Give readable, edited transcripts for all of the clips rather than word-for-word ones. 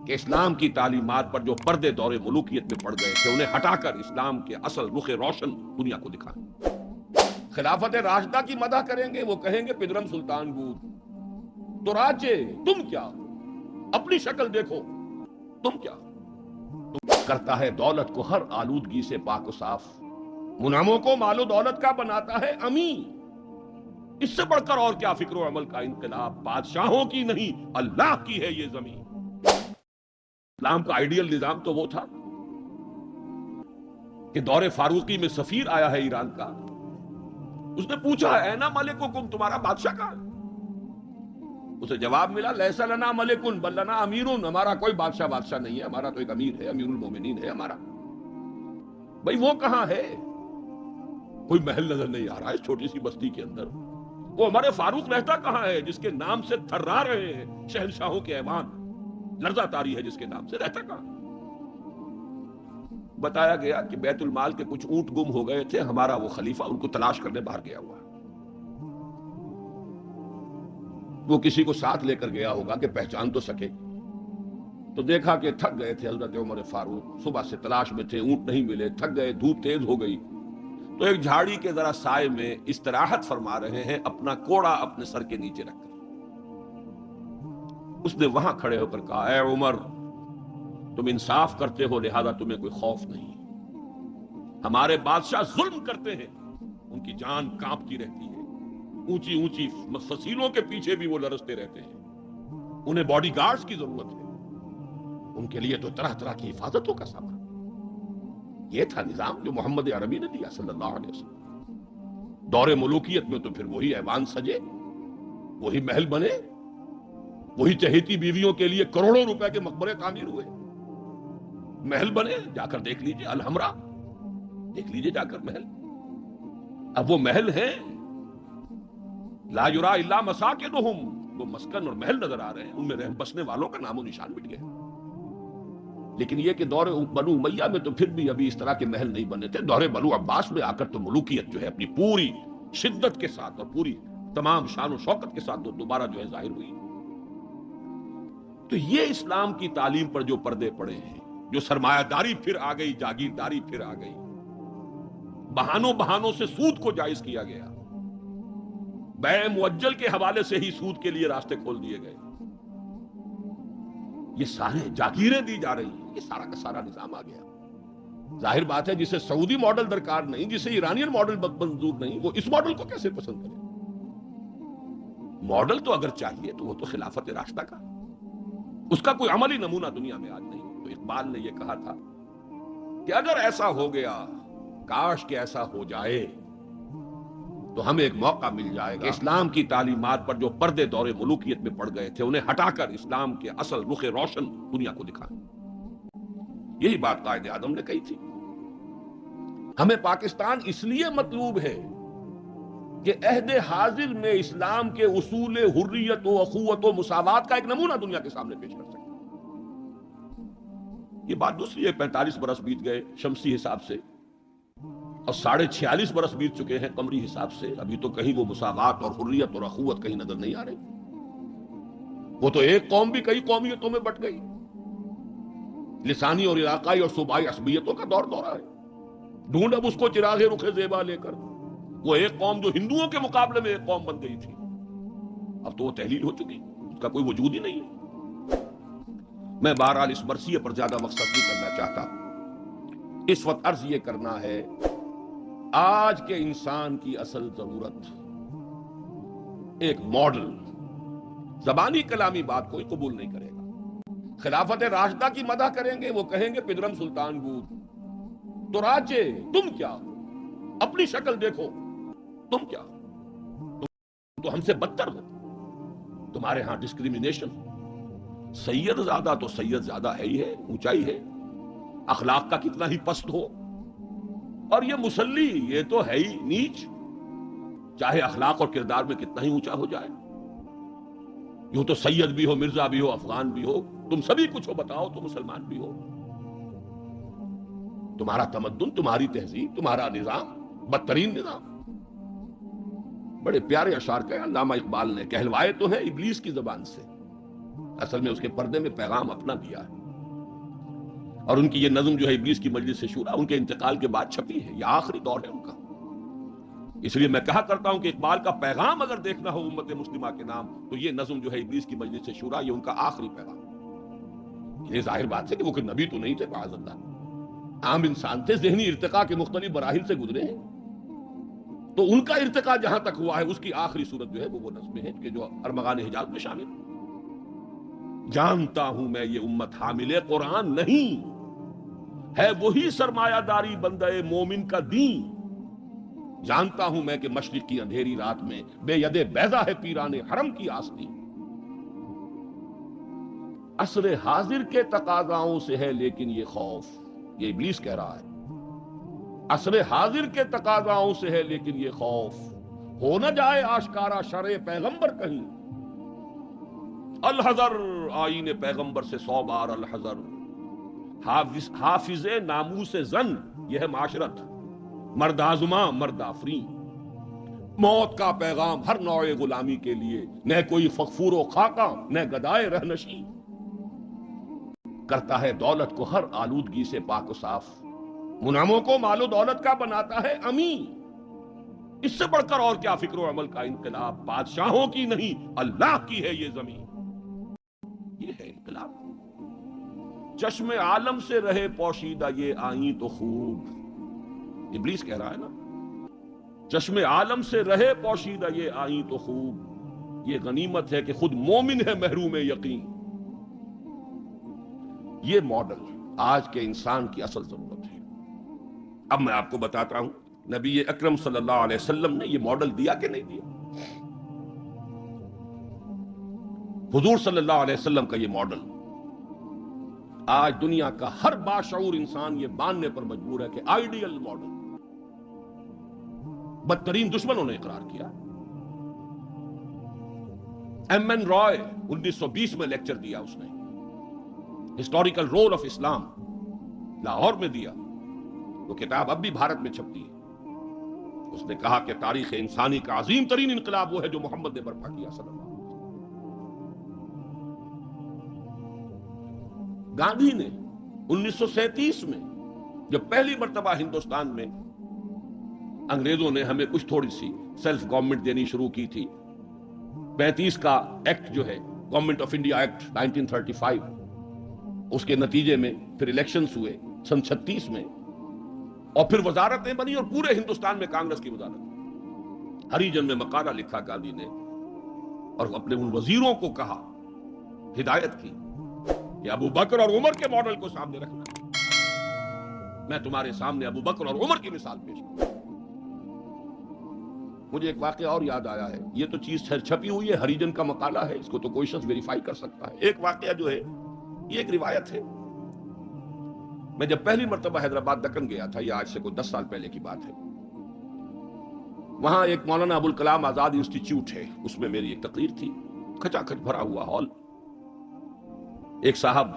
کہ اسلام کی تعلیمات پر جو پردے دور ملوکیت میں پڑ گئے تھے انہیں ہٹا کر اسلام کے اصل رخ روشن دنیا کو دکھائیں۔ خلافت راشدہ کی مدح کریں گے، وہ کہیں گے پدرم سلطان بود تو راجے تم کیا، اپنی شکل دیکھو تم کیا۔ کرتا ہے دولت کو ہر آلودگی سے پاک و صاف، منعموں کو مال و دولت کا بناتا ہے امین۔ اس سے بڑھ کر اور کیا فکر و عمل کا انقلاب، بادشاہوں کی نہیں اللہ کی ہے یہ زمین۔ اسلام کا آئیڈیل نظام تو وہ تھا کہ دور فاروقی میں سفیر آیا ہے ایران کا، اس نے پوچھا اینا ملککم، تمہارا بادشاہ کہاں ہے؟ اسے جواب ملا لیسا لنا ملکن بل لنا امیرن، ہمارا کوئی بادشاہ نہیں ہے، ہمارا تو ایک امیر ہے، امیر المومنین ہے ہمارا۔ بھئی وہ کہاں ہے؟ کوئی محل نظر نہیں آ رہا ہے اس چھوٹی سی بستی کے اندر۔ وہ ہمارے فاروق رہتا کہاں ہے جس کے نام سے تھرا رہے ہیں شہنشاہوں کے ایوان، لرزہ تاری ہے جس کے نام سے، رہتا کہاں؟ بتایا گیا کہ بیت المال کے کچھ اونٹ گم ہو گئے تھے، ہمارا وہ خلیفہ ان کو تلاش کرنے باہر گیا ہوا ہے۔ وہ کسی کو ساتھ لے کر گیا ہوگا کہ پہچان تو سکے، تو دیکھا کہ تھک گئے تھے حضرت عمر فاروق، صبح سے تلاش میں تھے، اونٹ نہیں ملے، تھک گئے، دھوپ تیز ہو گئی، تو ایک جھاڑی کے ذرا سائے میں استراحت فرما رہے ہیں اپنا کوڑا اپنے سر کے نیچے رکھ کر۔ اس نے وہاں کھڑے ہو کر کہا اے عمر، تم انصاف کرتے ہو لہذا تمہیں کوئی خوف نہیں، ہمارے بادشاہ ظلم کرتے ہیں، ان کی جان کانپتی رہتی ہے، اونچی اونچی فصیلوں کے پیچھے بھی وہ لرزتے رہتے ہیں، انہیں باڈی گارڈز کی ضرورت ہے، ان کے لیے تو طرح طرح کی حفاظتوں کا سامان۔ یہ تھا نظام جو محمد عربی نے دیا صلی اللہ علیہ وسلم۔ دور ملوکیت میں تو پھر وہی ایوان سجے، وہی محل بنے، وہی چہیتی بیویوں کے لیے کروڑوں روپے کے مقبرے تعمیر ہوئے، محل بنے، جا کر دیکھ لیجئے الحمرا، دیکھ لیجئے جا کر محل۔ اب وہ محل ہیں لا یرا الا مساکنہم، وہ مسکن اور محل نظر آ رہے ہیں، ان میں رہ بسنے والوں کا نام و نشان مٹ گیا۔ لیکن یہ کہ دور بنو امیہ میں تو پھر بھی ابھی اس طرح کے محل نہیں بنے تھے، دور بنو عباس میں آ کر تو ملوکیت جو ہے اپنی پوری شدت کے ساتھ اور پوری تمام شان و شوکت کے ساتھ دوبارہ جو ہے ظاہر ہوئی۔ تو یہ اسلام کی تعلیم پر جو پردے پڑے ہیں، جو سرمایہ داری پھر آ گئی، جاگیرداری پھر آ گئی، بہانوں سے سود کو جائز کیا گیا، بیع مؤجل کے حوالے سے ہی سود کے لیے راستے کھول دیے گئے، یہ سارے جاگیریں دی جا رہی ہیں، یہ سارا کا سارا نظام آ گیا۔ ظاہر بات ہے جسے سعودی ماڈل درکار نہیں، جسے ایرانین ماڈل منظور نہیں، وہ اس ماڈل کو کیسے پسند کرے؟ ماڈل تو اگر چاہیے تو وہ تو خلافت راشدہ کا، اس کا کوئی عملی نمونہ دنیا میں آج نہیں۔ تو اقبال نے یہ کہا تھا کہ اگر ایسا ہو گیا، کاش کہ ایسا ہو جائے، تو ہمیں ایک موقع مل جائے گا کہ اسلام کی تعلیمات پر جو پردے دور ملوکیت میں پڑ گئے تھے انہیں ہٹا کر اسلام کے اصل رخ روشن دنیا کو دکھائیں۔ یہی بات قائد اعظم نے کہی تھی۔ ہمیں پاکستان اس لیے مطلوب ہے کہ عہد حاضر میں اسلام کے اصول حریت و اخوت و مساوات کا ایک نمونہ دنیا کے سامنے پیش کر سکے۔ یہ بات دوسری ہے، 45 برس بیت گئے شمسی حساب سے اور 46.5 برس بیت چکے ہیں قمری حساب سے، ابھی تو کہیں وہ مساوات اور حریت اور اخوت کہیں نظر نہیں آ رہی۔ وہ تو ایک قوم بھی کئی قومیتوں میں بٹ گئی، لسانی اور علاقائی اور صوبائی عصبیتوں کا دورہ ہے۔ ڈھونڈ اب اس کو چراغ رخ زیبا لے کر، وہ ایک قوم جو ہندوؤں کے مقابلے میں ایک قوم بن گئی تھی، اب تو وہ تحلیل ہو چکی، اس کا کوئی وجود ہی نہیں ہے۔ میں بہرحال اس مرثیے پر زیادہ وقت صرف نہیں کرنا چاہتا، اس وقت عرض یہ کرنا ہے آج کے انسان کی اصل ضرورت ایک ماڈل، زبانی کلامی بات کوئی قبول نہیں کرے گا۔ خلافت راشدہ کی مدح کریں گے، وہ کہیں گے پدرم سلطان بود تو راجے تم کیا، اپنی شکل دیکھو تم کیا، تم تو ہم سے بدتر ہو، تمہارے ہاں ڈسکریمنیشن، سید زیادہ تو سید زیادہ ہے ہی ہے، اونچائی ہے، اخلاق کا کتنا ہی پست ہو، اور یہ مسلی یہ تو ہے ہی نیچ، چاہے اخلاق اور کردار میں کتنا ہی اونچا ہو جائے۔ یوں تو سید بھی ہو، مرزا بھی ہو، افغان بھی ہو، تم سبھی کچھ ہو، بتاؤ تو مسلمان بھی ہو، تمہارا تمدن، تمہاری تہذیب، تمہارا نظام بدترین نظام۔ بڑے پیارے اشعار کہے علامہ اقبال نے، کہلوائے تو ہیں ابلیس کی زبان سے، اصل میں اس کے پردے میں پیغام اپنا دیا ہے. اور ان کی یہ نظم جو ہے ابلیس کی مجلس شورا ان کے انتقال کے بعد چھپی ہے، یہ آخری دور ہے ان کا. اس لیے میں کہا کرتا ہوں کہ اقبال کا پیغام اگر دیکھنا ہو امت مسلمہ کے نام تو یہ نظم جو ہے ابلیس کی مجلس شورا یہ ان کا آخری پیغام. یہ ظاہر بات ہے کہ وہ کوئی نبی تو نہیں تھے معاذ اللہ، عام انسان تھے، ذہنی ارتقاء کے مختلف مراحل سے گزرے ہیں. تو ان کا ارتقاء جہاں تک ہوا ہے اس کی آخری صورت جو ہے وہ نظمیں ہیں کہ جو ارمغان حجاز میں شامل ہے. جانتا ہوں میں یہ امت حامل قرآن نہیں ہے، وہی سرمایہ داری بندے مومن کا دین. جانتا ہوں میں کہ مشرق کی اندھیری رات میں بے ید بیضا ہے پیران حرم کی آستی. عصر حاضر کے تقاضاؤں سے ہے لیکن یہ خوف، یہ ابلیس کہہ رہا ہے. عصر حاضر کے تقاضاؤں سے ہے لیکن یہ خوف، ہو نہ جائے آشکارا شرع پیغمبر کہیں. الحذر آئین پیغمبر سے 100 بار الحذر. حافظ ناموس زن یہ ہے معاشرت، مرد آزما مرد آفرین. موت کا پیغام ہر نوع غلامی کے لیے، نہ کوئی فغفور و خاکہ نہ گدائے رہنشی. کرتا ہے دولت کو ہر آلودگی سے پاک و صاف، منعموں کو مال و دولت کا بناتا ہے امین. اس سے بڑھ کر اور کیا فکر و عمل کا انقلاب، بادشاہوں کی نہیں اللہ کی ہے یہ زمین. یہ ہے انقلاب. چشم عالم سے رہے پوشیدہ یہ آئیں تو خوب، ابلیس کہہ رہا ہے نا، چشم عالم سے رہے پوشیدہ یہ آئیں تو خوب. یہ غنیمت ہے کہ خود مومن ہے محروم یقین. یہ ماڈل آج کے انسان کی اصل ضرورت ہے. اب میں آپ کو بتاتا ہوں نبی اکرم صلی اللہ علیہ وسلم نے یہ ماڈل دیا کہ نہیں دیا. حضور صلی اللہ علیہ وسلم کا یہ ماڈل آج دنیا کا ہر باشعور انسان یہ ماننے پر مجبور ہے کہ آئیڈیل ماڈل. بدترین دشمنوں نے اقرار کیا. ایم این رائے 1920 میں لیکچر دیا اس نے، ہسٹوریکل رول آف اسلام، لاہور میں دیا. وہ کتاب اب بھی بھارت میں چھپتی ہے. اس نے کہا کہ تاریخ انسانی کا عظیم ترین انقلاب وہ ہے جو محمد نے برپا کیا صلی اللہ علیہ وسلم. گاندھی نے 1937 میں جب پہلی مرتبہ ہندوستان میں انگریزوں نے ہمیں کچھ تھوڑی سی سیلف گورنمنٹ دینی شروع کی تھی، 35 کا ایکٹ جو ہے گورنمنٹ آف انڈیا ایکٹ 1935، اس کے نتیجے میں پھر الیکشنز ہوئے سن 36 میں، اور پھر وزارتیں بنی اور پورے ہندوستان میں کانگریس کی وزارت. ہریجن میں مقالہ لکھا گاندھی نے اور اپنے ان وزیروں کو کہا، ہدایت کی کہ ابو بکر اور عمر کے ماڈل کو سامنے رکھنا. میں تمہارے سامنے ابو بکر اور عمر کی مثال پیش کروں. مجھے ایک واقعہ اور یاد آیا ہے. یہ تو چیز چھپی ہوئی ہے، ہریجن کا مقالہ ہے، اس کو تو کوئی شخص ویریفائی کر سکتا ہے. ایک واقعہ جو ہے یہ ایک روایت ہے. میں جب پہلی مرتبہ حیدرآباد دکن گیا تھا، یہ آج سے کوئی 10 سال پہلے کی بات ہے، وہاں ایک مولانا ابوالکلام آزاد انسٹیٹیوٹ ہے، اس میں میری ایک تقریر تھی. کھچا کھچ بھرا ہوا ہال. ایک صاحب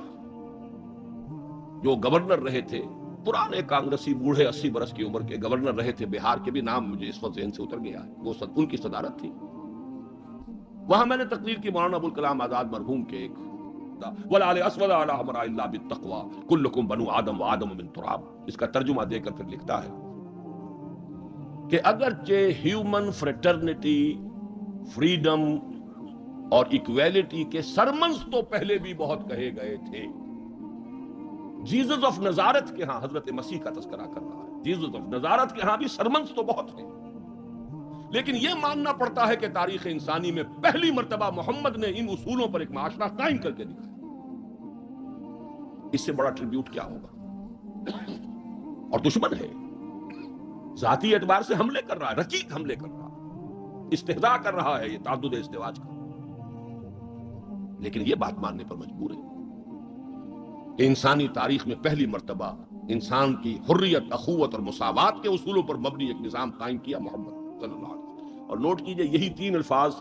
جو گورنر رہے تھے، پرانے کانگریسی، بوڑھے 80 برس کی عمر کے گورنر رہے تھے بہار کے، بھی نام مجھے اس وقت ذہن سے اتر گیا ہے، وہ ان کی صدارت تھی. وہاں میں نے تقریر کی مولانا ابوالکلام آزاد مرحوم کے ایک وَلَا لِأَسْوَدَ عَلَىٰ حَمْرَاءِ إِلَّا بِالتَّقْوَىٰ كُلُّكُمْ بَنُو آدم وآدم من تراب. اس کا ترجمہ دے کر پھر لکھتا ہے کہ اگرچہ ہیومن فریٹرنٹی، فریڈم اور ایکویلٹی کے سرمنز تو پہلے بھی بہت کہے گئے تھے، جیزس آف نزارت کے ہاں، حضرت مسیح کا تذکرہ کر رہا ہے، جیزس آف نزارت کے ہاں بھی سرمنز تو بہت ہیں، لیکن یہ ماننا پڑتا ہے کہ تاریخ انسانی میں پہلی مرتبہ محمد نے ان اصولوں پر ایک معاشرہ قائم کر کے دکھایا. اس سے بڑا ٹریبیوٹ کیا ہوگا؟ اور دشمن ہے، ذاتی اعتبار سے حملے کر رہا ہے، رقیق حملے کر رہا ہے، استہزاء کر رہا ہے یہ تعدد ازدواج کا، لیکن یہ بات ماننے پر مجبور ہے کہ انسانی تاریخ میں پہلی مرتبہ انسان کی حریت، اخوت اور مساوات کے اصولوں پر مبنی ایک نظام قائم کیا محمد صلی اللہ علیہ وسلم. اور نوٹ کیجئے یہی 3 الفاظ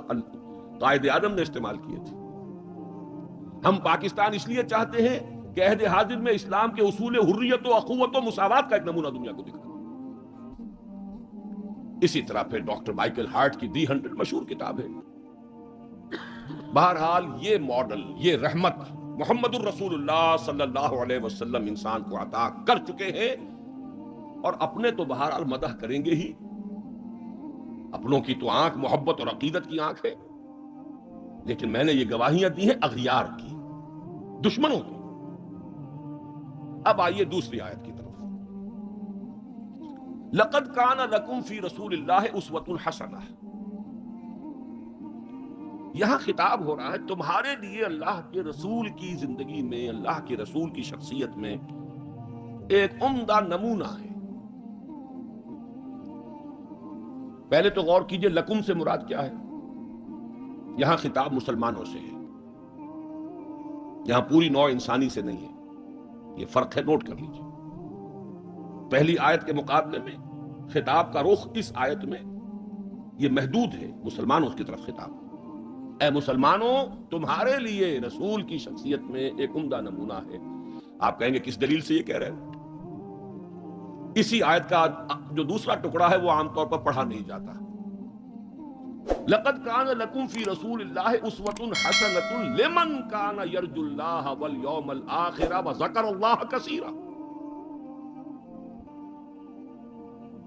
قائد اعظم نے استعمال کیے تھے. ہم پاکستان اس لیے چاہتے ہیں کہ عہد حاضر میں اسلام کے اصول حریت و اخوت و مساوات کا ایک نمونہ دنیا کو دکھا. اسی طرح پھر ڈاکٹر مائیکل ہارٹ کی دی 100 مشہور کتاب ہے. بہرحال یہ ماڈل، یہ رحمت محمد الرسول اللہ صلی اللہ علیہ وسلم انسان کو عطا کر چکے ہیں، اور اپنے تو بہرحال مدح کریں گے ہی. اپنوں کی تو آنکھ محبت اور عقیدت کی آنکھ ہے، لیکن میں نے یہ گواہیاں دی ہیں اغیار کی، دشمنوں کی. اب آئیے دوسری آیت کی طرف. لقد کان لکم فی رسول اللہ اسوۃ حسنہ. یہاں خطاب ہو رہا ہے تمہارے لیے اللہ کے رسول کی زندگی میں، اللہ کے رسول کی شخصیت میں ایک عمدہ نمونہ ہے. پہلے تو غور کیجئے لکم سے مراد کیا ہے. یہاں خطاب مسلمانوں سے ہے، یہاں پوری نوع انسانی سے نہیں ہے. یہ فرق ہے، نوٹ کر لیجئے. پہلی آیت کے مقابلے میں خطاب کا رخ اس آیت میں یہ محدود ہے، مسلمانوں کی طرف خطاب. اے مسلمانوں، تمہارے لیے رسول کی شخصیت میں ایک عمدہ نمونہ ہے. آپ کہیں گے کس دلیل سے یہ کہہ رہے ہیں؟ اسی آیت کا جو دوسرا ٹکڑا ہے وہ عام طور پر پڑھا نہیں جاتا. لقد کان لکم فی رسول اللہ اسوۃ حسنۃ لمن کان یرجو اللہ والیوم الآخر وذکر اللہ کثیرا.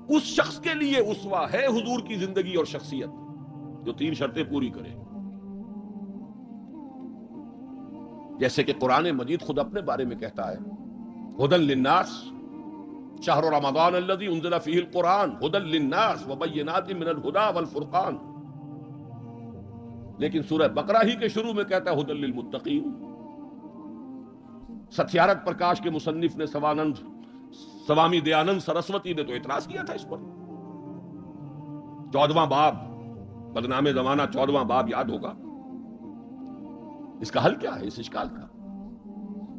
اس شخص کے لیے اسوہ ہے حضور کی زندگی اور شخصیت جو تین شرطیں پوری کرے. جیسے کہ قرآن مجید خود اپنے بارے میں کہتا ہے ھدی للناس شہر رمضان الذی انزل فیہ القرآن ھدی للناس وبینات من الھدی والفرقان. لیکن سورہ بقرہ ہی کے شروع میں کہتا ہے ھدی للمتقین. ستیارتھ پرکاش کے مصنف نے سوامی دیانند سرسوتی نے تو اعتراض کیا تھا اس پر. 14واں باب، بدنام زمانہ 14واں باب یاد ہوگا. اس کا حل کیا ہے اس اشکال کا؟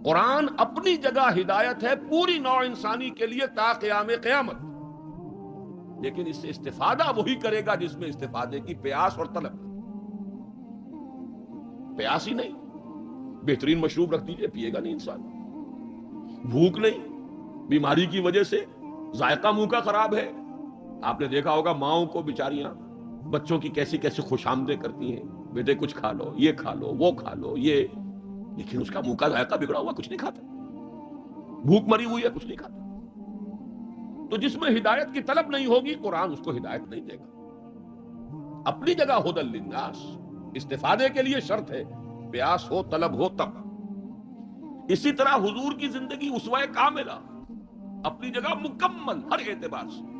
قرآن اپنی جگہ ہدایت ہے پوری نوع انسانی کے لیے تا قیام قیامت، لیکن اس سے استفادہ وہی کرے گا جس میں استفادے کی پیاس اور طلب. پیاس ہی نہیں، بہترین مشروب رکھ دیجئے، پیے گا نہیں انسان. بھوک نہیں، بیماری کی وجہ سے ذائقہ منہ کا خراب ہے. آپ نے دیکھا ہوگا ماؤں کو بیچاریاں بچوں کی کیسی کیسی خوش آمدیں کرتی ہیں، بیٹے کچھ کھا لو، یہ کھا لو، وہ کھا لو، یہ، لیکن اس کا منہ کا ذائقہ بگڑا ہوا کچھ نہیں کھاتا. بھوک مری ہوئی ہے کچھ نہیں کھاتا. تو جس میں ہدایت کی طلب نہیں ہوگی قرآن اس کو ہدایت نہیں دے گا. اپنی جگہ ھدی للناس، استفادے کے لیے شرط ہے، پیاس ہو طلب ہو تب. اسی طرح حضور کی زندگی اسوہ کاملہ، اپنی جگہ مکمل ہر اعتبار سے،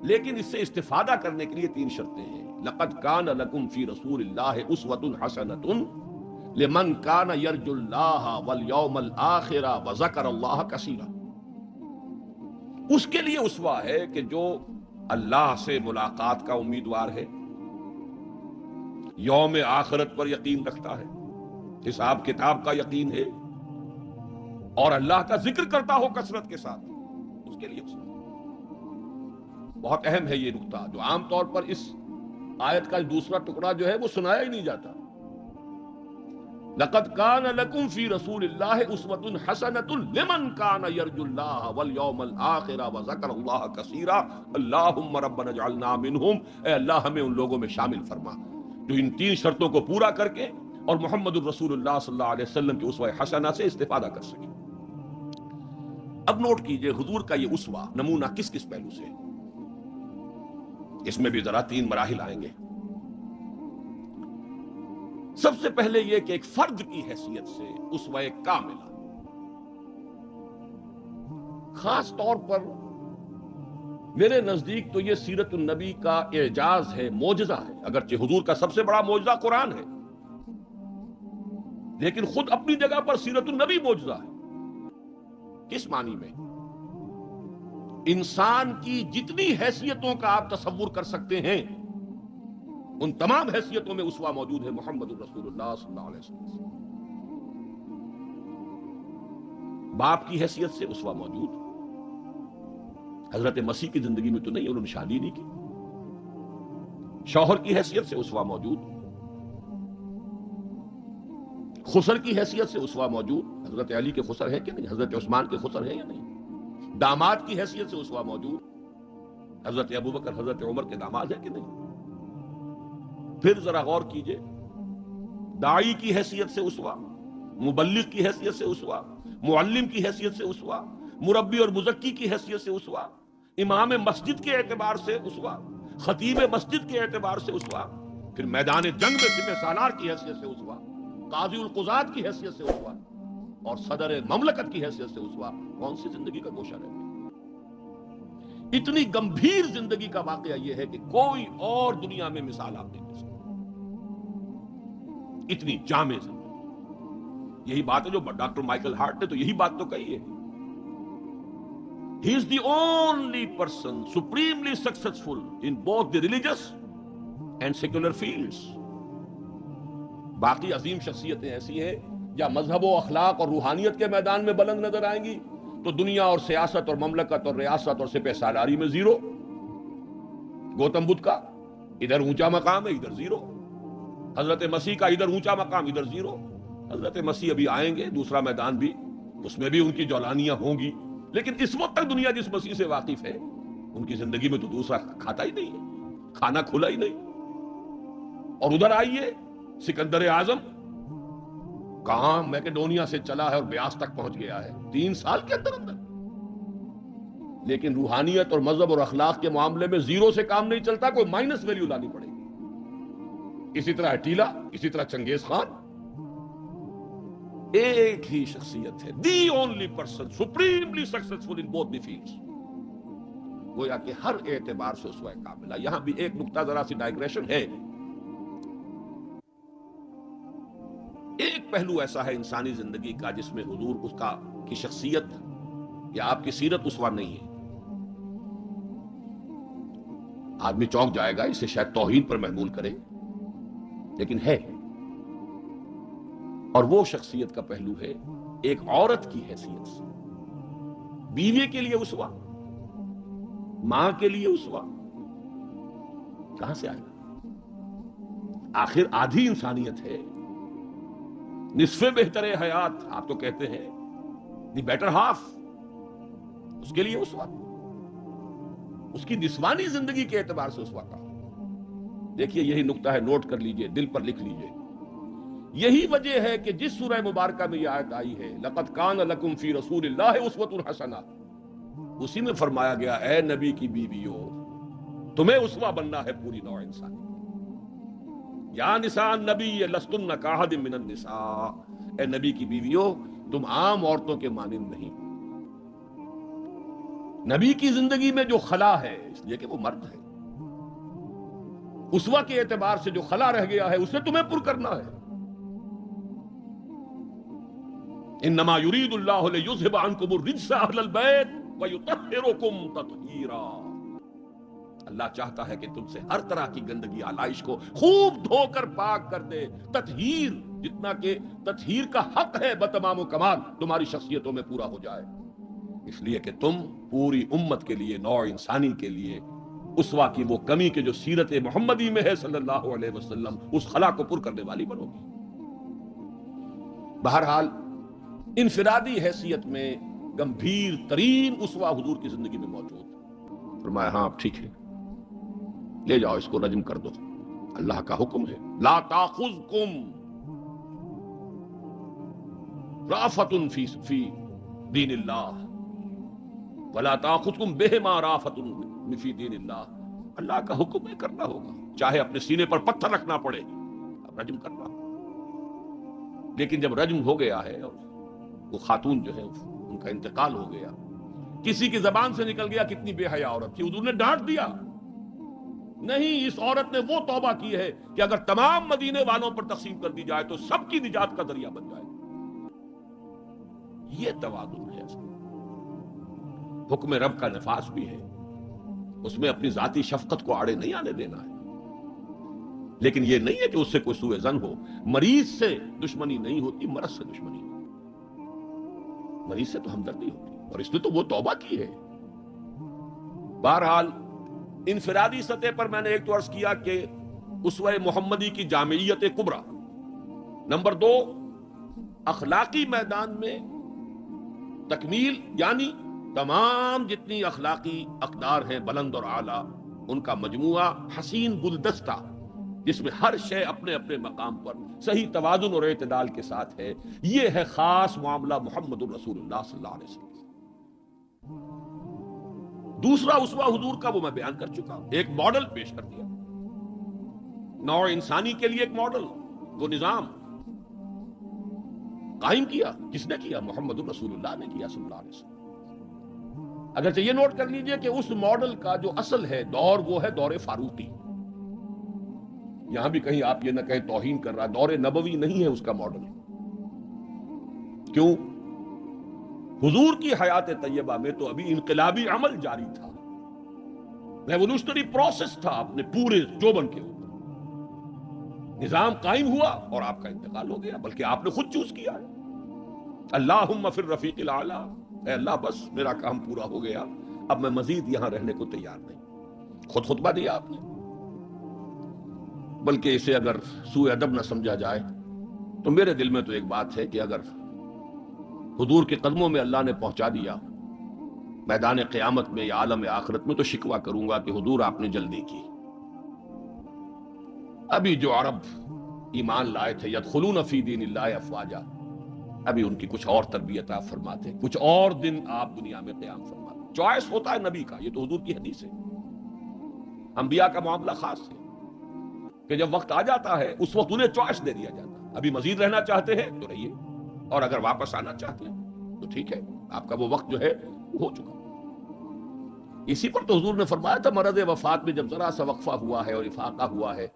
لیکن اس سے استفادہ کرنے کے لیے تین شرطیں ہیں. لقد کان لکم فی رسول اللہ اسوۃ حسنۃ لمن کان یرجو اللہ والیوم الآخر وذکر اللہ کثیرا. اس کے لیے اسوہ ہے کہ جو اللہ سے ملاقات کا امیدوار ہے، یوم آخرت پر یقین رکھتا ہے، حساب کتاب کا یقین ہے، اور اللہ کا ذکر کرتا ہو کثرت کے ساتھ، اس کے لیے اسوہ. بہت اہم ہے یہ نقطہ جو عام طور پر اس آیت کا دوسرا ٹکڑا جو ہے وہ سنایا ہی نہیں جاتا. لقد کان لکم فی رسول اللہ اسوۃ حسنۃ لمن کان یرجو اللہ والیوم الآخر وذکر اللہ کثیرا اللہم ربنا اجعلنا منہم. اے اللہ ہمیں ان لوگوں میں شامل فرما جو ان تین شرطوں کو پورا کر کے اور محمد الرسول اللہ صلی اللہ علیہ وسلم کی اسوہ حسنہ سے استفادہ کر سکے. اب نوٹ کیجئے حضور کا یہ اسوہ نمونہ کس کس پہلو سے ہے. اس میں بھی ذرا تین مراحل آئیں گے. سب سے پہلے یہ کہ ایک فرد کی حیثیت سے اسوہ کاملہ، خاص طور پر میرے نزدیک تو یہ سیرت النبی کا اعجاز ہے، معجزہ ہے. اگرچہ حضور کا سب سے بڑا معجزہ قرآن ہے، لیکن خود اپنی جگہ پر سیرت النبی معجزہ ہے. کس معنی میں؟ انسان کی جتنی حیثیتوں کا آپ تصور کر سکتے ہیں ان تمام حیثیتوں میں اسوہ موجود ہے محمد الرسول اللہ صلی اللہ علیہ وسلم. باپ کی حیثیت سے اسوہ موجود، حضرت مسیح کی زندگی میں تو نہیں، انہوں نے شادی نہیں کی. شوہر کی حیثیت سے اسوہ موجود، خسر کی حیثیت سے اسوہ موجود. حضرت علی کے خسر ہے کہ نہیں؟ حضرت عثمان کے خسر ہے یا نہیں؟ داماد کی حیثیت سے اسوہ موجود، حضرت ابوبکر حضرت عمر کے داماد ہے کہ نہیں؟ پھر ذرا غور کیجئے داعی کی حیثیت سے اسوا، مبلغ کی حیثیت سے اسوا، معلم کی حیثیت سے اسوا، مربی اور مزکی کی حیثیت سے اسوا، امام مسجد کے اعتبار سے اسوا، خطیب مسجد کے اعتبار سے اسوا، پھر میدان جنگ میں سپہ سالار کی حیثیت سے اسوا، قاضی القضات کی حیثیت سے اسوا، اور صدر مملکت کی حیثیت سے اسوا. کون سی زندگی کا گوشہ رہ گیا؟ اتنی گمبھیر زندگی کا واقعہ یہ ہے کہ کوئی اور دنیا میں مثال آپ نہیں دے سکتے. اتنی جامع زندگی. یہی بات ہے جو ڈاکٹر مائیکل ہارٹ نے تو یہی بات تو کہی ہے. He is the only person supremely successful in both the religious and secular fields. باقی عظیم شخصیتیں ایسی ہیں یا مذہب و اخلاق اور روحانیت کے میدان میں بلند نظر آئیں گی تو دنیا اور سیاست اور مملکت اور ریاست اور سپہ سالاری میں زیرو. گوتم بدھ کا ادھر اونچا مقام ہے، ادھر زیرو. حضرت مسیح کا ادھر اونچا مقام، ادھر زیرو. حضرت مسیح ابھی آئیں گے دوسرا میدان بھی، اس میں بھی ان کی جولانیاں ہوں گی، لیکن اس وقت تک دنیا جس مسیح سے واقف ہے ان کی زندگی میں تو دوسرا کھاتا ہی نہیں ہے، کھانا کھلا ہی نہیں. اور ادھر آئیے سکندر اعظم کہاں میکڈونیا سے چلا ہے اور بیاس تک پہنچ گیا ہے 3 سال کے اندر اندر. لیکن روحانیت اور مذہب اور اخلاق کے معاملے میں زیرو سے کام نہیں چلتا، کوئی مائنس ویلیو لانی پڑے گی. اسی طرح اٹیلا، اسی طرح چنگیز خان. ایک ہی شخصیت ہے، the only person supremely successful in both the fields. گویا کہ ہر اعتبار سے اسوہ کاملہ. یہاں بھی ایک نقطہ ذرا سی ڈائگریشن ہے. ایک پہلو ایسا ہے انسانی زندگی کا جس میں حضور اس کا کی شخصیت یا آپ کی سیرت اسوہ نہیں ہے. آدمی چونک جائے گا، اسے شاید توہین پر محمول کرے، لیکن ہے. اور وہ شخصیت کا پہلو ہے ایک عورت کی حیثیت سے. بیوی کے لیے اسوہ، ماں کے لیے اسوہ کہاں سے آئے گا؟ آخر آدھی انسانیت ہے، نصف بہتر حیات آپ تو کہتے ہیں، دی بیٹر ہاف. اس کے لیے اسوہ، اس کی نسوانی زندگی کے اعتبار سے اسوہ کا. دیکھیے یہی نقطہ ہے، نوٹ کر لیجئے، دل پر لکھ لیجئے. یہی وجہ ہے کہ جس سورہ مبارکہ میں یہ آیت آئی ہے لَقَدْ كَانَ لَكُمْ فِي رَسُولِ اللَّهِ أُسْوَةٌ حَسَنَةٌ، اسی میں فرمایا گیا اے نبی کی بیویوں تمہیں اسوہ بننا ہے پوری نوع انسانی. یا نساء النبی لستن کاحد من النساء، اے نبی کی بیویوں تم عام عورتوں کے مانند نہیں. نبی کی زندگی میں جو خلا ہے اس لیے کہ وہ مرد ہے، اسوہ کے اعتبار سے جو خلا رہ گیا ہے اسے تمہیں پر کرنا ہے. انما یرید اللہ لیذھب عنکم الرجس اہل البیت ویطہرکم تطہیرا. اللہ چاہتا ہے کہ تم سے ہر طرح کی گندگی آلائش کو خوب دھو کر پاک کر دے. تطہیر، جتنا کہ تطہیر کا حق ہے بتمام و کمال تمہاری شخصیتوں میں پورا ہو جائے. اس لیے کہ تم پوری امت کے لیے، نوع انسانی کے لیے اسوہ کی وہ کمی کہ جو سیرت محمدی میں ہے صلی اللہ علیہ وسلم، اس خلا کو پر کرنے والی بنو گی. بہرحال انفرادی حیثیت میں گمبھیر ترین اسوہ حضور کی زندگی میں موجود. فرمایا ہاں اب ٹھیک ہے، لے جاؤ اس کو رجم کر دو. اللہ کا حکم ہے لا تاخذکم رافۃ فی دین اللہ ولا تاخذکم بہما رافۃ فی دین اللہ. اللہ کا حکم ہے، کرنا ہوگا، چاہے اپنے سینے پر پتھر رکھنا پڑے، اب رجم کرنا. لیکن جب رجم ہو گیا ہے اور وہ خاتون جو ہے ان کا انتقال ہو گیا، کسی کی زبان سے نکل گیا کتنی بے حیا عورت تھی، حضور نے ڈانٹ دیا. نہیں، اس عورت نے وہ توبہ کی ہے کہ اگر تمام مدینے والوں پر تقسیم کر دی جائے تو سب کی نجات کا ذریعہ بن جائے. یہ توازن ہے. حکم رب کا نفاذ بھی ہے، اس میں اپنی ذاتی شفقت کو آڑے نہیں آنے دینا ہے. لیکن یہ نہیں ہے کہ اس سے کوئی سوء ظن ہو. مریض سے دشمنی نہیں ہوتی، مرض سے دشمنی ہوتی. مریض سے تو ہمدردی ہوتی، اور اس نے تو وہ توبہ کی ہے. بہرحال انفرادی سطح پر میں نے ایک تو عرض کیا کہ اسوہ محمدی کی جامعیت کبریٰ. نمبر 2، اخلاقی میدان میں تکمیل، یعنی تمام جتنی اخلاقی اقدار ہیں بلند اور اعلیٰ ان کا مجموعہ حسین گلدستہ جس میں ہر شے اپنے اپنے مقام پر صحیح توازن اور اعتدال کے ساتھ ہے. یہ ہے خاص معاملہ محمد الرسول اللہ صلی اللہ علیہ وسلم. دوسرا اسوہ حضور کا وہ میں بیان کر چکا ہوں. ایک ماڈل پیش کر دیا نوع انسانی کے لیے. ایک ماڈل، وہ نظام قائم کیا. کس نے کیا؟ محمد الرسول اللہ نے کیا صلی اللہ علیہ وسلم. اگرچہ یہ نوٹ کر لیجئے کہ اس ماڈل کا جو اصل ہے دور، وہ ہے دور فاروقی. یہاں بھی کہیں آپ یہ نہ کہیں توہین کر رہا، دور نبوی نہیں ہے اس کا ماڈل. کیوں؟ حضور کی حیات طیبہ میں تو ابھی انقلابی عمل جاری تھا، ریولوشنری پروسیس تھا اپنے پورے جوبن کے اوپر. نظام قائم ہوا اور آپ کا انتقال ہو گیا، بلکہ آپ نے خود چوز کیا ہے. اللہم فی الرفیق الاعلی، اے اللہ بس میرا کام پورا ہو گیا، اب میں مزید یہاں رہنے کو تیار نہیں. خود خطبہ دیا آپ نے. بلکہ اسے اگر سوء ادب نہ سمجھا جائے تو میرے دل میں تو ایک بات ہے کہ اگر حضور کے قدموں میں اللہ نے پہنچا دیا میدان قیامت میں یا عالم آخرت میں، تو شکوہ کروں گا کہ حضور آپ نے جلدی کی. ابھی جو عرب ایمان لائے تھے یدخلون فی دین اللہ افواجا، ابھی ان کی کچھ اور تربیت آپ فرماتے، کچھ اور دن آپ دنیا میں قیام فرماتے. چوائس ہوتا ہے نبی کا، یہ تو حضور کی حدیث ہے. انبیاء کا معاملہ خاص ہے کہ جب وقت آ جاتا ہے اس وقت انہیں چوائس دے دیا جاتا ہے. ابھی مزید رہنا چاہتے ہیں تو رہیے، اور اگر واپس آنا چاہتے ہیں تو ٹھیک ہے، آپ کا وہ وقت جو ہے وہ ہو چکا. اسی پر تو حضور نے فرمایا تھا مرض وفات میں جب ذرا سا وقفہ ہوا ہے اور افاقہ ہوا ہے،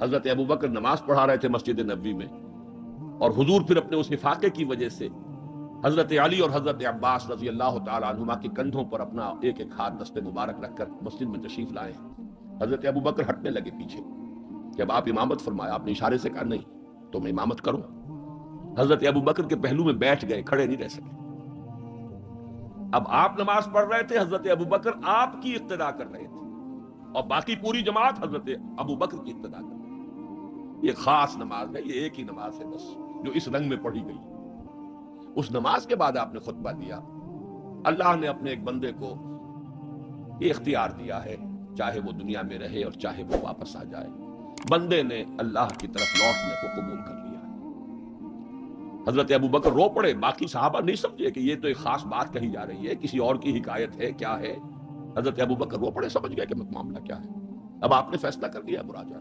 حضرت ابوبکر نماز پڑھا رہے تھے مسجد نبوی میں، اور حضور پھر اپنے اس افاقے کی وجہ سے حضرت علی اور حضرت عباس رضی اللہ تعالی عنہما کے کندھوں پر اپنا ایک ایک ہاتھ دست مبارک رکھ کر مسجد میں تشریف لائے. حضرت ابوبکر ہٹنے لگے پیچھے. جب آپ امامت فرمایا، آپ نے اشارے سے کہا نہیں تم امامت کرو. حضرت ابوبکر کے پہلو میں بیٹھ گئے، کھڑے نہیں رہ سکے. اب آپ نماز پڑھ رہے تھے، حضرت ابوبکر آپ کی اقتدا کر رہے تھے، اور باقی پوری جماعت حضرت ابوبکر کی اقتدا کر رہی ہے. یہ خاص نماز ہے، یہ ایک ہی نماز ہے بس جو اس رنگ میں پڑھی گئی. اس نماز کے بعد آپ نے خطبہ دیا. اللہ نے اپنے ایک بندے کو یہ اختیار دیا ہے، چاہے وہ دنیا میں رہے اور چاہے وہ واپس آ جائے. بندے نے اللہ کی طرف لوٹنے کو قبول کر لیا. حضرت ابوبکر رو پڑے. باقی صحابہ نہیں سمجھے کہ یہ تو ایک خاص بات کہی جا رہی ہے، کسی اور کی حکایت ہے، کیا ہے. حضرت ابوبکر رو پڑے، سمجھ گئے کہ معاملہ کیا ہے. اب آپ نے فیصلہ کر لیا مراجعہ.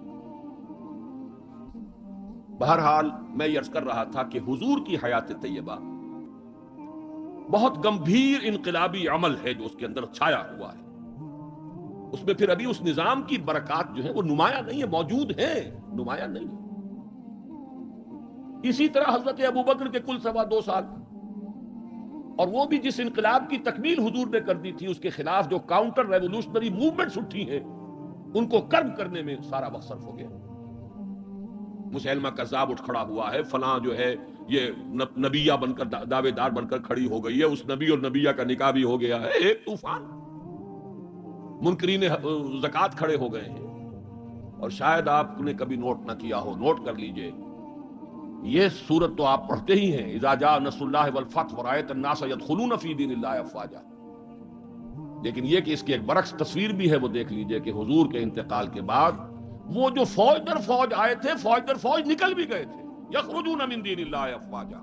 بہرحال میں یہ عرض کر رہا تھا کہ حضور کی حیات طیبہ بہت گمبھیر انقلابی عمل ہے جو اس کے اندر چھایا ہوا ہے. اس میں پھر ابھی اس نظام کی برکات جو ہے وہ نمایاں نہیں ہے، موجود ہیں، نمایاں نہیں ہے. اسی طرح حضرت ابوبکر کے کل 2.25 سال، اور وہ بھی جس انقلاب کی تکمیل حضور نے کر دی تھی، اس کے خلاف جو کاؤنٹر ریولوشنری موومنٹس اٹھی ہیں ان کو کرب کرنے میں سارا وقت صرف ہو گیا. مسیلمہ کذاب اٹھ کھڑا ہوا ہے، فلاں جو ہے یہ نبیہ بن کر دعوے دار بن کر کھڑی ہو گئی ہے، اس نبی اور نبیہ کا نکاح بھی ہو گیا ہے. ایک طوفان. منکرین زکوٰۃ کھڑے ہو گئے ہیں. اور شاید آپ نے کبھی نوٹ نہ کیا ہو، نوٹ کر لیجئے، یہ سورت تو آپ پڑھتے ہی ہیں، اذا جاء نصر اللہ والفتح ورأیت الناس يدخلون فی دین اللہ افواجا. لیکن یہ کہ اس کی ایک برعکس تصویر بھی ہے، وہ دیکھ لیجئے کہ حضور کے انتقال کے بعد وہ جو فوج در فوج آئے تھے، فوج در فوج نکل بھی گئے تھے. یخرجون من دین اللہ افواجا.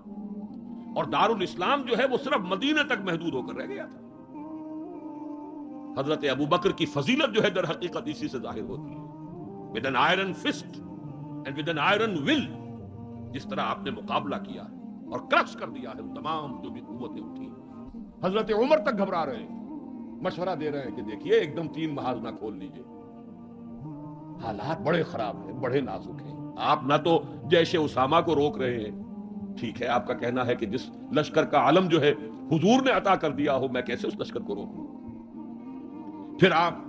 اور دارالاسلام جو ہے وہ صرف مدینے تک محدود ہو کر رہ گیا تھا. حضرت ابوبکر کی فضیلت جو ہے در حقیقت اسی سے ظاہر ہوتی ہے. with an iron fist and with an iron will، جس طرح آپ نے مقابلہ کیا ہے اور کرش کر دیا ہے تمام جو بھی قوتیں اٹھی. حضرت عمر تک گھبرا رہے ہیں، مشورہ دے رہے ہیں کہ دیکھیے ایک دم 3 محاذ نہ کھول لیجئے، حالات بڑے خراب ہیں، بڑے نازک ہیں. آپ نہ تو جیش اسامہ کو روک رہے ہیں، ٹھیک ہے آپ کا کہنا ہے کہ جس لشکر کا علم جو ہے حضور نے عطا کر دیا ہو، میں کیسے اس لشکر کو روکوں. پھر آپ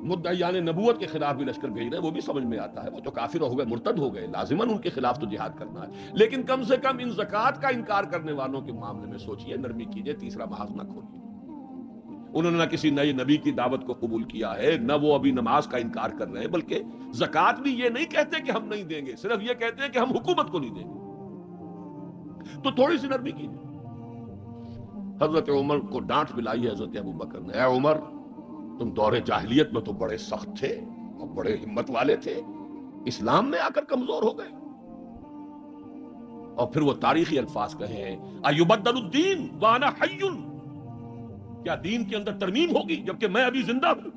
مدعیان نبوت کے خلاف بھی لشکر بھیج رہے ہیں، وہ بھی سمجھ میں آتا ہے، وہ تو کافر ہو گئے، مرتد ہو گئے، لازماً ان کے خلاف تو جہاد کرنا ہے. لیکن کم سے کم ان زکوٰۃ کا انکار کرنے والوں کے معاملے میں سوچئے، نرمی کیجئے، تیسرا محاذ نہ کھولیے. انہوں نے نہ کسی نئے نبی کی دعوت کو قبول کیا ہے، نہ وہ ابھی نماز کا انکار کر رہے ہیں، بلکہ زکوٰۃ بھی یہ نہیں کہتے کہ ہم نہیں دیں گے، صرف یہ کہتے ہیں کہ ہم حکومت کو نہیں دیں گے. تو تھوڑی سی نرمی کیجئے. حضرت عمر کو ڈانٹ پلائی حضرت ابوبکر نے، اے عمر تم دور جاہلیت میں تو بڑے سخت تھے اور بڑے ہمت والے تھے، اسلام میں آ کر کمزور ہو گئے. اور پھر وہ تاریخی الفاظ کہے ہیں ایبدل الدین وانا حی، کیا دین کے اندر ترمیم ہوگی جبکہ میں ابھی زندہ ہوں؟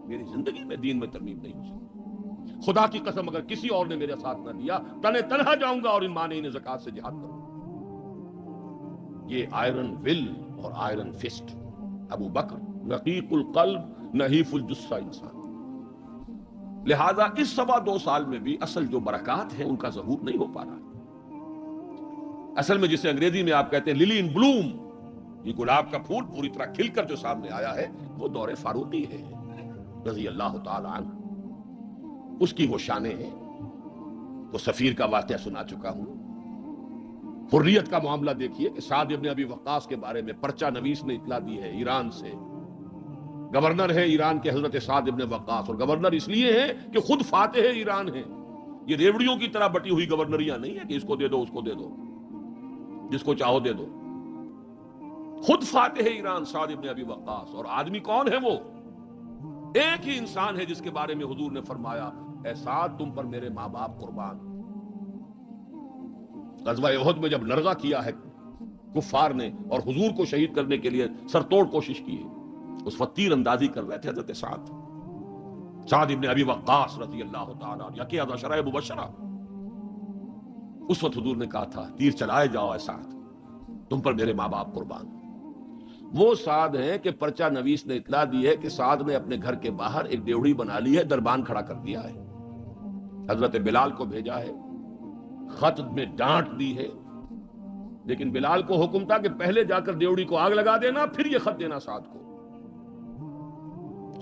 میری زندگی میں دین میں ترمیم نہیں ہو سکتی. خدا کی قسم اگر کسی اور نے میرے ساتھ نہ دیا تنہا جاؤں گا اور ان مانعین زکات سے جہاد کروں گا. یہ آئرن ول اور آئرن فسٹ ابو بکر رقیق القلب نحیف الجثہ انسان. لہذا اس 2.25 سال میں بھی اصل جو برکات ہیں ان کا ظہور نہیں ہو پا رہا. اصل میں جسے انگریزی میں آپ کہتے ہیں للی ان بلوم، یہ گلاب کا پھول پوری طرح کھل کر جو سامنے آیا ہے وہ دور فاروقی ہے رضی اللہ تعالی عنہ. اس کی وہ شانیں ہیں. وہ سفیر کا واقعہ سنا چکا ہوں. حریت کا معاملہ دیکھیے کہ سعد ابن ابی وقاص کے بارے میں پرچہ نویس نے اطلاع دی ہے ایران سے. گورنر ہے ایران کے حضرت سعد ابن وقاص، اور گورنر اس لیے ہیں کہ خود فاتح ایران ہیں. یہ ریوڑیوں کی طرح بٹی ہوئی گورنریاں نہیں ہے کہ اس کو دے دو اس کو دے دو، جس کو چاہو دے دو. خود فاتح ایران سعد ابن ابی وقاص. اور آدمی کون ہے وہ؟ ایک ہی انسان ہے جس کے بارے میں حضور نے فرمایا اے سعد تم پر میرے ماں باپ قربان. غزوہ احد میں جب لرزہ کیا ہے کفار نے اور حضور کو شہید کرنے کے لیے سرتوڑ کوشش کی ہے، اس وقت تیر اندازی کر رہے تھے حضرت سعد ابن ابی وقاص رضی اللہ تعالیٰ یکی از عشرہ مبشرہ. اس وقت حضور نے کہا تھا تیر چلائے جاؤ اے سعد تم پر میرے ماں باپ قربان. وہ سعد ہیں کہ پرچہ نویس نے اطلاع دی ہے کہ سعد نے اپنے گھر کے باہر ایک ڈیوڑی بنا لی ہے، دربان کھڑا کر دیا ہے، حضرت بلال کو بھیجا ہے، خط میں ڈانٹ دی ہے. لیکن بلال کو حکم تھا کہ پہلے جا کر ڈیوڑی کو آگ لگا دینا پھر یہ خط دینا سعد کو.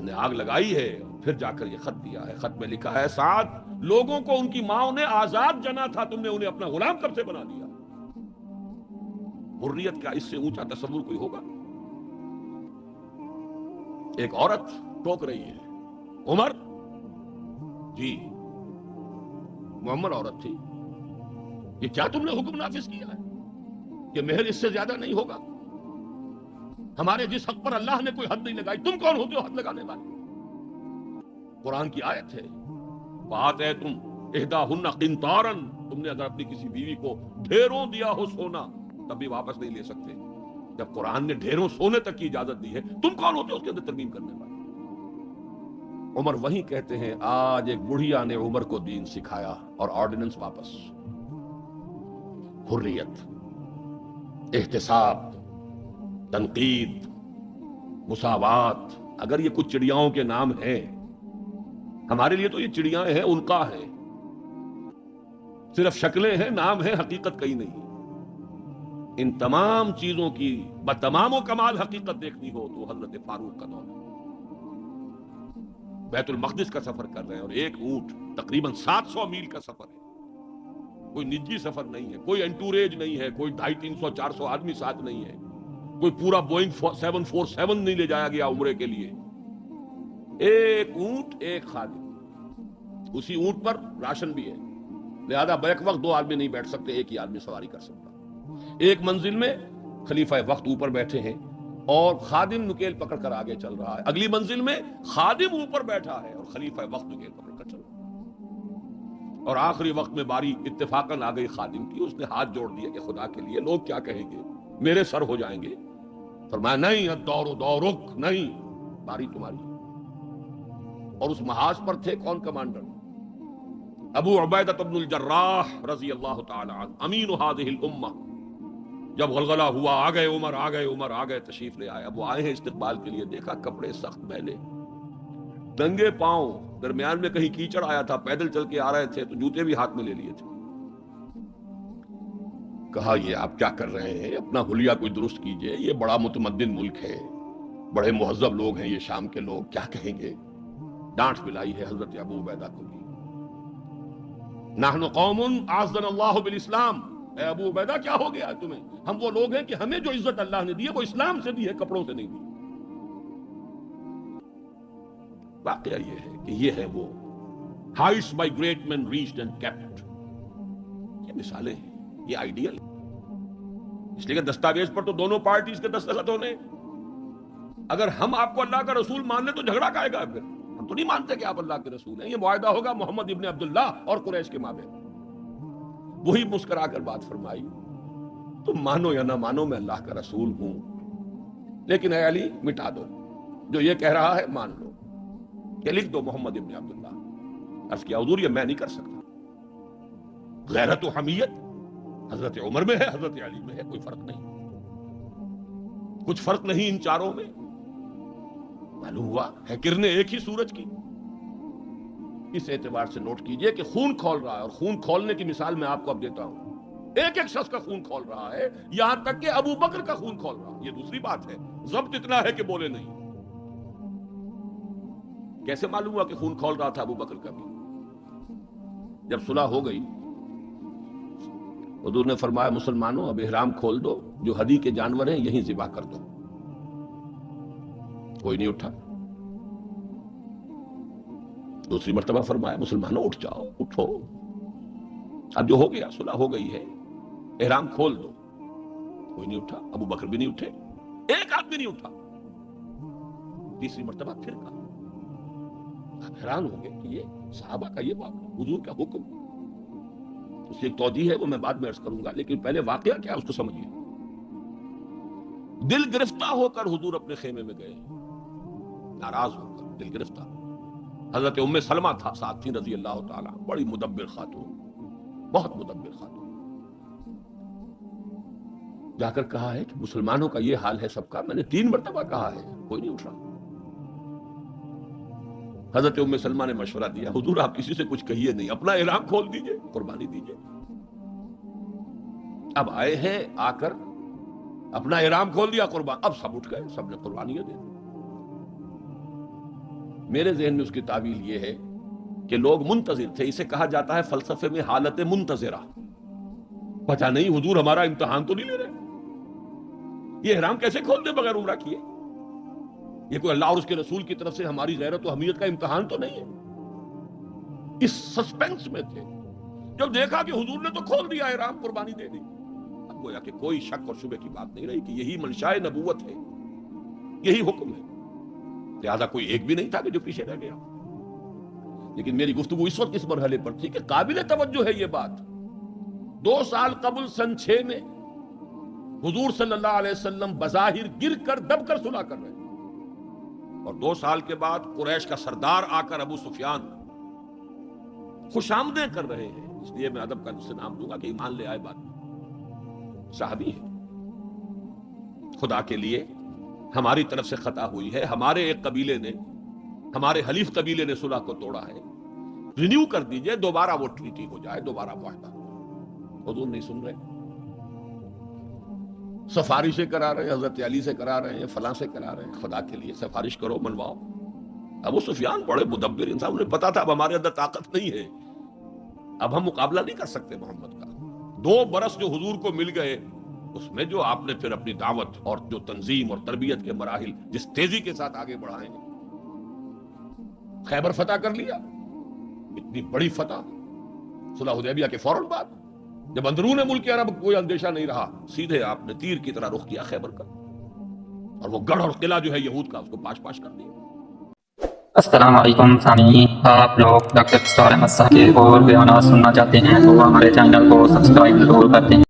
نے آگ لگائی ہے پھر جا کر یہ خط دیا ہے. خط میں لکھا ہے سعد لوگوں کو ان کی ماؤں نے آزاد جنا تھا، تم نے انہیں اپنا غلام کب سے بنا دیا. حریت کا اس سے اونچا تصور کوئی ہوگا؟ ایک عورت ٹوک رہی ہے عمر جی محمد عورت تھی، یہ کیا تم نے حکم نافذ کیا ہے کہ مہر اس سے زیادہ نہیں ہوگا؟ ہمارے جس حق پر اللہ نے کوئی حد نہیں لگائی، تم کون ہوتے ہو حد لگانے والے؟ قرآن کی آیت ہے بات ہے تم احداہن قنطارا، تم نے اگر اپنی کسی بیوی کو ڈھیروں دیا ہو سونا تب بھی واپس نہیں لے سکتے. جب قرآن نے ڈھیروں سونے تک کی اجازت دی ہے تم کون ہوتے ہو اس کے اندر ترمیم کرنے والے؟ عمر وہیں کہتے ہیں آج ایک بڑھیا نے عمر کو دین سکھایا اور آرڈیننس واپس. حریت، احتساب، تنقید، مساوات، اگر یہ کچھ چڑیاؤں کے نام ہیں ہمارے لیے تو یہ چڑیاں ہیں، القاء ہیں، صرف شکلیں ہیں، نام ہیں، حقیقت کہیں نہیں. ان تمام چیزوں کی بتمام و کمال حقیقت دیکھنی ہو تو حضرت فاروق کا دور ہے. بیت المقدس کا سفر کر رہے ہیں اور ایک اونٹ تقریباً 700 میل کا سفر ہے. کوئی نجی سفر نہیں ہے، کوئی انٹوریج نہیں ہے، کوئی 250 300 400 آدمی ساتھ نہیں ہے، کوئی پورا بوئنگ 747 نہیں لے جایا گیا عمرے کے لیے. ایک اونٹ ایک خادم، اسی اونٹ پر راشن بھی ہے، لہذا بیک وقت 2 آدمی نہیں بیٹھ سکتے، ایک ہی آدمی سواری کر سکتا. ایک منزل میں خلیفہ وقت اوپر بیٹھے ہیں اور خادم نکیل پکڑ کر آگے چل رہا ہے، اگلی منزل میں خادم اوپر بیٹھا ہے اور خلیفہ وقت نکیل پکڑ کر چل رہا ہے. اور آخری وقت میں باری اتفاقاً آ گئی خادم کی، اس نے ہاتھ جوڑ دیا کہ خدا کے لیے لوگ کیا کہیں گے، میرے سر ہو جائیں گے. فرمایا نہیں الدور دورک، نہیں، باری تمہاری. اور اس محاذ پر تھے کون کمانڈر؟ ابو عبیدہ بن الجراح رضی اللہ تعالی عنہ، امین هذه الامہ. جب غلغلہ ہوا آ گئے عمر، آ گئے عمر، آ گئے، تشریف لے آئے. اب وہ آئے ہیں استقبال کے لیے، دیکھا کپڑے سخت میلے، ننگے پاؤں، درمیان میں کہیں کیچڑ آیا تھا، پیدل چل کے آ رہے تھے تو جوتے بھی ہاتھ میں لے لیے تھے. کہا یہ آپ کیا کر رہے ہیں، اپنا حلیہ کوئی درست کیجئے، یہ بڑا متمدن ملک ہے، بڑے مہذب لوگ ہیں یہ شام کے لوگ، کیا کہیں گے. ڈانٹ پلائی ہے حضرت ابو عبیدہ کو بھی. نحن قوم اعزنا اللہ بالاسلام، اے ابو عبیدہ کیا ہو گیا تمہیں، ہم وہ لوگ ہیں کہ ہمیں جو عزت اللہ نے دی ہے وہ اسلام سے دی ہے، کپڑوں سے نہیں دی. واقعہ یہ ہے کہ یہ ہے وہ heights by great man reached and kept. یہ مثالیں ہیں، یہ آئیڈیل. اس لیے کہ دستاویز پر تو دونوں پارٹیز کے دستخط ہونے. اگر ہم آپ کو اللہ کا رسول مان لیں تو جھگڑا کائے گا؟ پھر ہم تو نہیں مانتے کہ آپ اللہ کے رسول ہیں. یہ معاہدہ ہوگا محمد ابن عبداللہ اور قریش کے مابین. وہی مسکرا کر بات فرمائی, تم مانو یا نہ مانو میں اللہ کا رسول ہوں, لیکن اے علی مٹا دو, جو یہ کہہ رہا ہے مان لو کہ لکھ دو محمد ابن عبداللہ. عرض کیا حضور یہ میں نہیں کر سکتا. غیرت و حمیت حضرت عمر میں ہے, حضرت علی میں ہے, کوئی فرق نہیں, کچھ فرق نہیں ان چاروں میں. معلوم ہوا ہے کرنے ایک ہی سورج کی. اس اعتبار سے نوٹ کیجئے کہ خون کھول رہا ہے, اور خون کھولنے کی مثال میں آپ کو اب دیتا ہوں. ایک ایک شخص کا خون کھول رہا ہے, یہاں تک کہ ابو بکر کا خون کھول رہا ہے. یہ دوسری بات ہے, ضبط اتنا ہے کہ بولے نہیں. کیسے معلوم ہوا کہ خون کھول رہا تھا ابو بکر کا بھی؟ جب صلح ہو گئی, حضور نے فرمایا مسلمانوں اب احرام کھول دو, جو ہدی کے جانور ہیں یہیں ذبح کر دو. کوئی نہیں اٹھا. دوسری مرتبہ فرمایا مسلمانوں اٹھ جاؤ, اٹھو, اب جو ہو گیا صلح ہو گئی ہے, احرام کھول دو. کوئی نہیں اٹھا, ابو بکر بھی نہیں اٹھے, ایک آدمی نہیں اٹھا. تیسری مرتبہ پھر کہا. آپ حیران ہوں گے کہ یہ صحابہ کا یہ واقعہ, حضور کا حکم. اس کی ایک توجیہ ہے وہ میں بعد میں عرض کروں گا, لیکن پہلے واقعہ کیا اس کو سمجھیے. دل گرفتہ ہو کر حضور اپنے خیمے میں گئے, ناراض ہو کر, دل گرفتہ. حضرت ام سلمہ تھا ساتھ تھی رضی اللہ تعالیٰ, بڑی مدبر خاتون, بہت مدبر خاتون. جا کر کہا ہے کہ مسلمانوں کا یہ حال ہے سب کا, میں نے 3 مرتبہ کہا ہے, کوئی نہیں اٹھ رہا. حضرت ام سلمہ نے مشورہ دیا, حضور آپ کسی سے کچھ کہیے نہیں, اپنا احرام کھول دیجئے, قربانی دیجئے. اب آئے ہیں, آ کر اپنا احرام کھول دیا, قربان. اب سب اٹھ گئے, سب نے قربانیاں دے دی. میرے ذہن میں اس کی تعویل یہ ہے کہ لوگ منتظر تھے. اسے کہا جاتا ہے فلسفے میں حالت منتظرہ. پتہ نہیں حضور ہمارا امتحان تو نہیں لے رہے, یہ احرام کیسے کھول دے بغیر عمرہ کیے؟ یہ کوئی اللہ اور اس کے رسول کی طرف سے ہماری غیرت و حمیت کا امتحان تو نہیں ہے. اس سسپینس میں تھے. جب دیکھا کہ حضور نے تو کھول دیا احرام, قربانی دے دی, اب گویا کہ کوئی شک اور شبہ کی بات نہیں رہی کہ یہی منشاء نبوت ہے, یہی حکم ہے. لہذا کوئی ایک بھی نہیں تھا کہ جو پیچھے رہ گیا. لیکن میری گفتگو اس وقت اس مرحلے پر تھی کہ قابل توجہ ہے یہ بات. 2 سال قبل سن 6 میں حضور صلی اللہ علیہ وسلم بظاہر گر کر دب کر صلح کر رہے ہیں, اور 2 سال کے بعد قریش کا سردار آ کر ابو سفیان خوش آمدیں کر رہے ہیں. اس لیے میں ادب کا سے نام دوں گا کہ ایمان لے آئے. بات صحابی ہے, خدا کے لیے ہماری طرف سے خطا ہوئی ہے, ہمارے ایک قبیلے نے, ہمارے حلیف قبیلے نے صلح کو توڑا ہے, رینیو کر دیجئے, دوبارہ وہ ٹریٹی ہو جائے, دوبارہ معاہدہ. حضور نہیں سن رہے, سفارش سے کرا رہے ہیں, حضرت علی سے کرا رہے ہیں, فلاں سے کرا رہے ہیں. خدا کے لیے سفارش کرو, منواؤ. ابو سفیان بڑے مدبر انسان, انہیں پتا تھا اب ہمارے اندر طاقت نہیں ہے, اب ہم مقابلہ نہیں کر سکتے محمد کا. 2 برس جو حضور کو مل گئے, اس میں جو آپ نے پھر اپنی دعوت اور جو تنظیم اور تربیت کے مراحل جس تیزی کے ساتھ آگے بڑھائے ہیں. خیبر فتح کر لیا, اتنی بڑی فتح. صلح حدیبیہ کے فوراً بعد جب اندرون ملک عرب کوئی اندیشہ نہیں رہا, سیدھے آپ نے تیر کی طرح رخ کیا خیبر کا, اور وہ گڑھ اور قلعہ جو ہے یہود کا, اس کو پاش پاش کر دیا. السلام علیکم سامعین, آپ لوگ ڈاکٹر اسرار احمد صاحب کے اور بیانات سننا چاہتے ہیں تو ہمارے چینل کو سبسکرائب ضرور کرتے ہیں.